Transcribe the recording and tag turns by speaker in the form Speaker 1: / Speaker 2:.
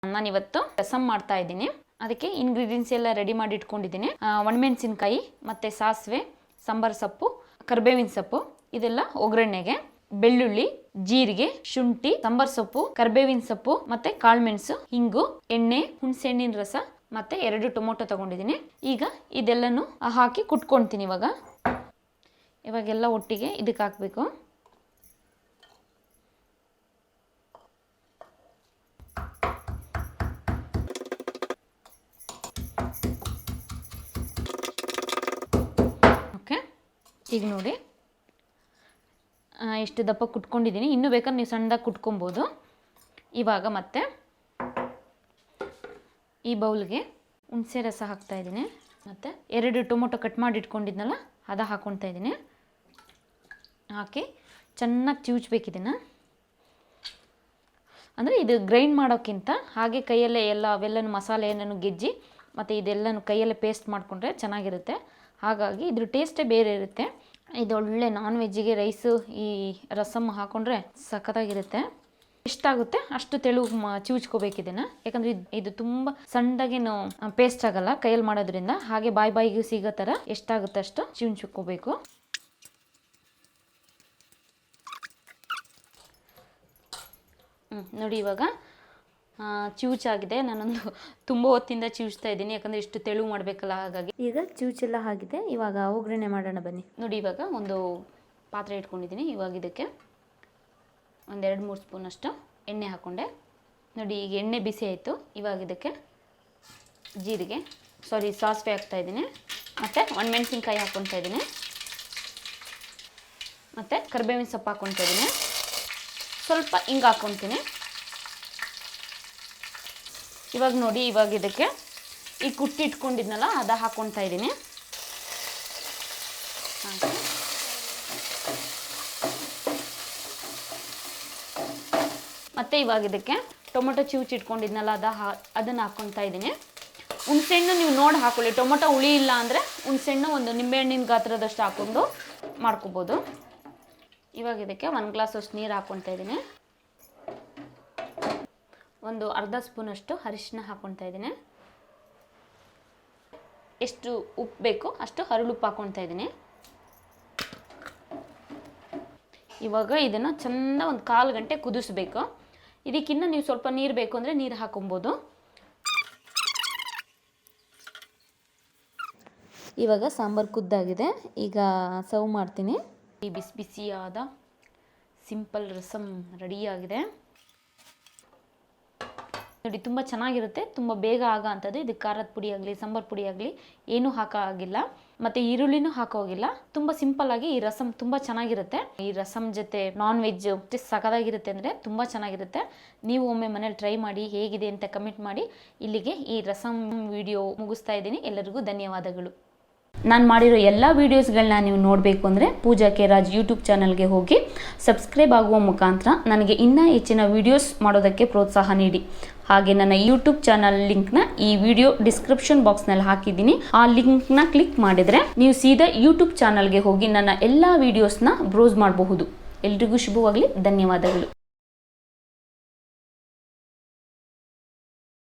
Speaker 1: ನಾನಿವತ್ತು ರಸಂ ಮಾಡ್ತಾ ಇದ್ದೀನಿ. ಅದಕ್ಕೆ ಇಂಗ್ರೀಡಿಯೆಂಟ್ಸ್ ಎಲ್ಲ ರೆಡಿ ಮಾಡಿ ಇಟ್ಕೊಂಡಿದ್ದೀನಿ. ಒಣಮೆಣಸಿನಕಾಯಿ ಮತ್ತೆ ಸಾಸಿವೆ, ಸಾಂಬಾರ್ ಸೊಪ್ಪು, ಕರಿಬೇವಿನ ಸೊಪ್ಪು ಇದೆಲ್ಲ ಒಗ್ಗರಣೆಗೆ, ಬೆಳ್ಳುಳ್ಳಿ, ಜೀರಿಗೆ, ಶುಂಠಿ, ಸಾಂಬಾರ್ ಸೊಪ್ಪು, ಕರಿಬೇವಿನ ಸೊಪ್ಪು ಮತ್ತೆ ಕಾಳುಮೆಣಸು, ಹಿಂಗು, ಎಣ್ಣೆ, ಹುಣಸೆಹಣ್ಣಿನ ರಸ ಮತ್ತೆ 2 ಟೊಮೊಟೊ ತಗೊಂಡಿದ್ದೀನಿ. ಈಗ ಇದೆಲ್ಲನೂ ಹಾಕಿ ಕುಟ್ಕೊಳ್ತೀನಿ. ಇವಾಗೆಲ್ಲ ಒಟ್ಟಿಗೆ ಇದಕ್ಕೆ ಹಾಕಬೇಕು. ಓಕೆ, ಈಗ ನೋಡಿ ಎಷ್ಟು ದಪ್ಪ ಕುಟ್ಕೊಂಡಿದ್ದೀನಿ. ಇನ್ನೂ ಬೇಕಾದ್ರೆ ನೀವು ಸಣ್ಣದಾಗಿ ಕುಟ್ಕೊಬೋದು. ಇವಾಗ ಮತ್ತೆ ಈ ಬೌಲ್ಗೆ ಹುಣಸೆ ರಸ ಹಾಕ್ತಾ ಇದ್ದೀನಿ. ಮತ್ತು 2 ಟೊಮೊಟೊ ಕಟ್ ಮಾಡಿ ಇಟ್ಕೊಂಡಿದ್ನಲ್ಲ ಅದು ಹಾಕ್ಕೊಳ್ತಾ ಇದ್ದೀನಿ. ಹಾಕಿ ಚೆನ್ನಾಗಿ ಚಿವುಚ್ಬೇಕಿದನ್ನು. ಅಂದರೆ ಇದು ಗ್ರೈಂಡ್ ಮಾಡೋಕ್ಕಿಂತ ಹಾಗೆ ಕೈಯಲ್ಲೇ ಅವೆಲ್ಲನೂ ಮಸಾಲೆ ಏನನ್ನು ಗೆಜ್ಜಿ ಮತ್ತು ಇದೆಲ್ಲನೂ ಕೈಯಲ್ಲೇ ಪೇಸ್ಟ್ ಮಾಡಿಕೊಂಡ್ರೆ ಚೆನ್ನಾಗಿರುತ್ತೆ. ಹಾಗಾಗಿ ಇದ್ರ ಟೇಸ್ಟೇ ಬೇರೆ ಇರುತ್ತೆ. ಇದು ಒಳ್ಳೆ ನಾನ್ ವೆಜ್ಜಿಗೆ ರೈಸು ಈ ರಸಮ್ ಹಾಕ್ಕೊಂಡ್ರೆ ಸಖತ್ತಾಗಿರುತ್ತೆ. ಎಷ್ಟಾಗುತ್ತೆ ಅಷ್ಟು ತೆಳು ಚಿವುಚ್ಕೋಬೇಕು ಇದನ್ನು. ಯಾಕಂದರೆ ಇದು ತುಂಬ ಸಣ್ಣದಾಗೇನು ಪೇಸ್ಟ್ ಆಗಲ್ಲ ಕೈಯಲ್ಲಿ ಮಾಡೋದ್ರಿಂದ. ಹಾಗೆ ಬಾಯಿಗೂ ಸಿಗೋ ಥರ ಎಷ್ಟಾಗುತ್ತೆ ಅಷ್ಟು ಚಿವುಚ್ಕೋಬೇಕು. ನೋಡಿ ಇವಾಗ ಚಿವುಚಾಗಿದೆ. ನಾನೊಂದು ತುಂಬ ಹೊತ್ತಿಂದ ಚಿವುಚ್ತಾ ಇದ್ದೀನಿ, ಯಾಕಂದರೆ ಇಷ್ಟು ತೆಳು ಮಾಡಬೇಕಲ್ಲ, ಹಾಗಾಗಿ. ಈಗ ಚಿವುಚೆಲ್ಲ ಆಗಿದೆ. ಇವಾಗ ಒಗ್ಗರಣೆ ಮಾಡೋಣ ಬನ್ನಿ. ನೋಡಿ ಇವಾಗ ಒಂದು ಪಾತ್ರೆ ಇಟ್ಕೊಂಡಿದ್ದೀನಿ. ಇವಾಗ ಇದಕ್ಕೆ ಒಂದು 2-3 ಸ್ಪೂನಷ್ಟು ಎಣ್ಣೆ ಹಾಕ್ಕೊಂಡೆ. ನೋಡಿ ಈಗ ಎಣ್ಣೆ ಬಿಸಿ ಆಯಿತು. ಇವಾಗ ಇದಕ್ಕೆ ಸಾಸಿವೆ ಹಾಕ್ತಾಯಿದ್ದೀನಿ. ಮತ್ತು ಒಣಮೆಣಸಿನ್ಕಾಯಿ ಹಾಕ್ಕೊತಾ ಇದ್ದೀನಿ. ಮತ್ತು ಕರಿಬೇವಿನ ಸೊಪ್ಪು ಹಾಕ್ಕೊತಾ ಇದ್ದೀನಿ. ಸ್ವಲ್ಪ ಹಿಂಗೆ ಹಾಕ್ಕೊತೀನಿ. ಇವಾಗ ನೋಡಿ ಇವಾಗ ಇದಕ್ಕೆ ಈ ಕುಟ್ಟಿ ಇಟ್ಕೊಂಡಿದ್ನಲ್ಲ ಅದು ಹಾಕ್ಕೊತಾ ಇದ್ದೀನಿ. ಮತ್ತು ಇವಾಗ ಇದಕ್ಕೆ ಟೊಮೊಟೊ ಚಿವುಚಿ ಇಟ್ಕೊಂಡಿದ್ನಲ್ಲ ಅದನ್ನು ಹಾಕ್ಕೊತಾ ಇದ್ದೀನಿ. ಹುಣಸೆಹಣ್ಣು ನೀವು ನೋಡಿ ಹಾಕೊಳ್ಳಿ. ಟೊಮೊಟೊ ಹುಳಿ ಇಲ್ಲ ಅಂದರೆ ಹುಣಸೆಹಣ್ಣು ಒಂದು ನಿಂಬೆಹಣ್ಣಿನ ಗಾತ್ರದಷ್ಟು ಹಾಕ್ಕೊಂಡು ಮಾಡ್ಕೋಬೋದು. ಇವಾಗ ಇದಕ್ಕೆ 1 ಗ್ಲಾಸಷ್ಟು ನೀರು ಹಾಕ್ಕೊತಾ ಇದ್ದೀನಿ. ಒಂದು ಅರ್ಧ ಸ್ಪೂನಷ್ಟು ಅರಿಶಿನ ಹಾಕ್ಕೊತಾ ಇದ್ದೀನಿ. ಎಷ್ಟು ಉಪ್ಪು ಬೇಕು ಅಷ್ಟು ಹರಳುಪ್ಪು ಹಾಕ್ಕೊತಾ ಇದ್ದೀನಿ. ಇವಾಗ ಇದನ್ನು ಚೆಂದ ಒಂದು 1/4 ಗಂಟೆ ಕುದಿಸ್ಬೇಕು. ಇದಕ್ಕಿಂತ ನೀವು ಸ್ವಲ್ಪ ನೀರು ಬೇಕು ಅಂದರೆ ನೀರು ಹಾಕೊಬೋದು. ಇವಾಗ ಸಾಂಬಾರು ಕುದ್ದಾಗಿದೆ. ಈಗ ಸರ್ವ್ ಮಾಡ್ತೀನಿ. ಈ ಬಿಸಿ ಬಿಸಿಯಾದ ಸಿಂಪಲ್ ರಸಮ್ ರೆಡಿಯಾಗಿದೆ. ನೋಡಿ ತುಂಬ ಚೆನ್ನಾಗಿರುತ್ತೆ, ತುಂಬ ಬೇಗ ಆಗೋ ಅಂಥದ್ದು. ಇದಕ್ಕೆ ಖಾರದ ಪುಡಿ ಆಗಲಿ ಸಾಂಬಾರು ಪುಡಿ ಆಗಲಿ ಏನೂ ಹಾಕೋಗಿಲ್ಲ, ಮತ್ತು ಈರುಳ್ಳಿನೂ ಹಾಕೋಗಿಲ್ಲ. ತುಂಬ ಸಿಂಪಲ್ಲಾಗಿ ಈ ರಸಮ್ ತುಂಬ ಚೆನ್ನಾಗಿರುತ್ತೆ. ಈ ರಸಮ್ ಜೊತೆ ನಾನ್ ವೆಜ್ ಸಖತ್ತಾಗಿರುತ್ತೆ, ಅಂದರೆ ತುಂಬ ಚೆನ್ನಾಗಿರುತ್ತೆ. ನೀವು ಒಮ್ಮೆ ಮನೇಲಿ ಟ್ರೈ ಮಾಡಿ, ಹೇಗಿದೆ ಅಂತ ಕಮೆಂಟ್ ಮಾಡಿ. ಇಲ್ಲಿಗೆ ಈ ರಸಮ್ ವಿಡಿಯೋ ಮುಗಿಸ್ತಾ ಇದ್ದೀನಿ. ಎಲ್ಲರಿಗೂ ಧನ್ಯವಾದಗಳು. ನಾನು ಮಾಡಿರೋ ಎಲ್ಲ ವೀಡಿಯೋಸ್ಗಳನ್ನ ನೀವು ನೋಡಬೇಕು ಅಂದರೆ ಪೂಜಾ ಕೆ ರಾಜ್ ಯೂಟ್ಯೂಬ್ ಚಾನಲ್ಗೆ ಹೋಗಿ ಸಬ್ಸ್ಕ್ರೈಬ್ ಆಗುವ ಮುಖಾಂತರ ನನಗೆ ಇನ್ನೂ ಹೆಚ್ಚಿನ ವೀಡಿಯೋಸ್ ಮಾಡೋದಕ್ಕೆ ಪ್ರೋತ್ಸಾಹ ನೀಡಿ. ಹಾಗೆ ನನ್ನ ಯೂಟ್ಯೂಬ್ ಚಾನಲ್ ಲಿಂಕ್ನ ಈ ವಿಡಿಯೋ ಡಿಸ್ಕ್ರಿಪ್ಷನ್ ಬಾಕ್ಸ್ನಲ್ಲಿ ಹಾಕಿದ್ದೀನಿ. ಆ ಲಿಂಕ್ನ ಕ್ಲಿಕ್ ಮಾಡಿದರೆ ನೀವು ಸೀದಾ ಯೂಟ್ಯೂಬ್ ಚಾನಲ್ಗೆ ಹೋಗಿ ನನ್ನ ಎಲ್ಲ ವೀಡಿಯೋಸ್ನ ಬ್ರೌಸ್ ಮಾಡಬಹುದು. ಎಲ್ರಿಗೂ ಶುಭವಾಗಲಿ. ಧನ್ಯವಾದಗಳು.